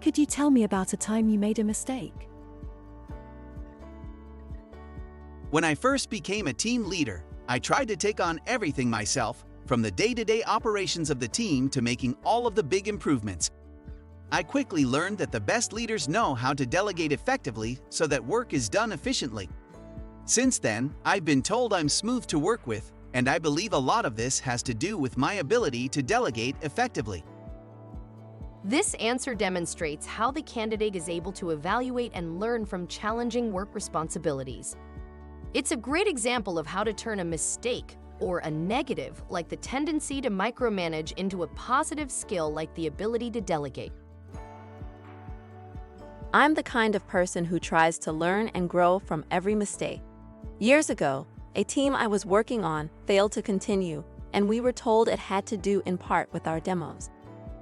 Could you tell me about a time you made a mistake? When I first became a team leader, I tried to take on everything myself, from the day-to-day operations of the team to making all of the big improvements. I quickly learned that the best leaders know how to delegate effectively so that work is done efficiently. Since then, I've been told I'm smooth to work with, and I believe a lot of this has to do with my ability to delegate effectively. This answer demonstrates how the candidate is able to evaluate and learn from challenging work responsibilities. It's a great example of how to turn a mistake or a negative, like the tendency to micromanage, into a positive skill like the ability to delegate. I'm the kind of person who tries to learn and grow from every mistake. Years ago, a team I was working on failed to continue, and we were told it had to do in part with our demos.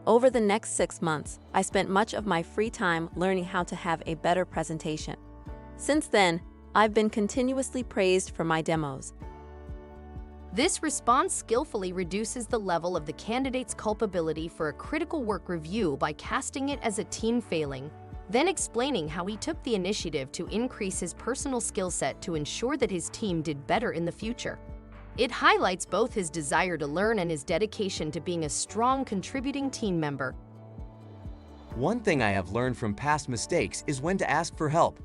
Over the next 6 months, I spent much of my free time learning how to have a better presentation. Since then, I've been continuously praised for my demos. This response skillfully reduces the level of the candidate's culpability for a critical work review by casting it as a team failing, then explaining how he took the initiative to increase his personal skill set to ensure that his team did better in the future. It highlights both his desire to learn and his dedication to being a strong contributing team member. One thing I have learned from past mistakes is when to ask for help.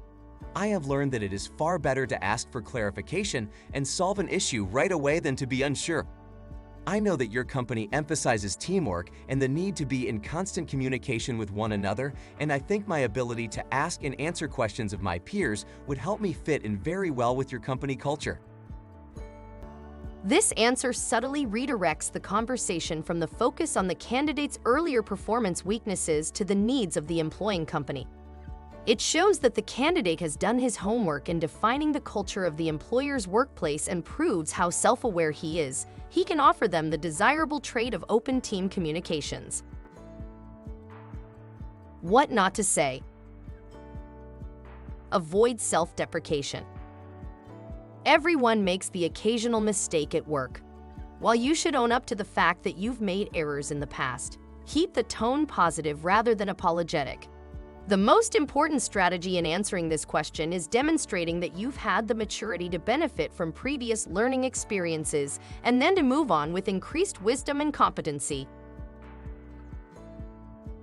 I have learned that it is far better to ask for clarification and solve an issue right away than to be unsure. I know that your company emphasizes teamwork and the need to be in constant communication with one another, and I think my ability to ask and answer questions of my peers would help me fit in very well with your company culture. This answer subtly redirects the conversation from the focus on the candidate's earlier performance weaknesses to the needs of the employing company. It shows that the candidate has done his homework in defining the culture of the employer's workplace and proves how self-aware he is. He can offer them the desirable trait of open team communications. What not to say. Avoid self-deprecation. Everyone makes the occasional mistake at work. While you should own up to the fact that you've made errors in the past, keep the tone positive rather than apologetic. The most important strategy in answering this question is demonstrating that you've had the maturity to benefit from previous learning experiences and then to move on with increased wisdom and competency.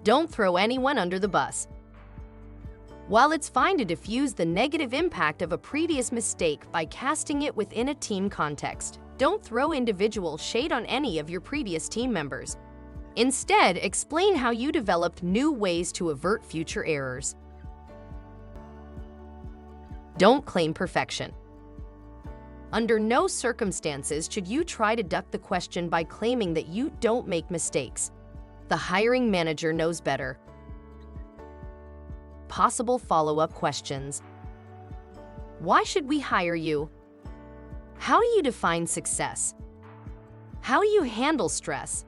Don't throw anyone under the bus. While it's fine to diffuse the negative impact of a previous mistake by casting it within a team context, don't throw individual shade on any of your previous team members. Instead, explain how you developed new ways to avert future errors. Don't claim perfection. Under no circumstances should you try to duck the question by claiming that you don't make mistakes. The hiring manager knows better. Possible follow-up questions. Why should we hire you? How do you define success? How do you handle stress?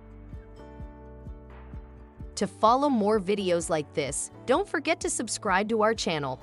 To follow more videos like this, don't forget to subscribe to our channel.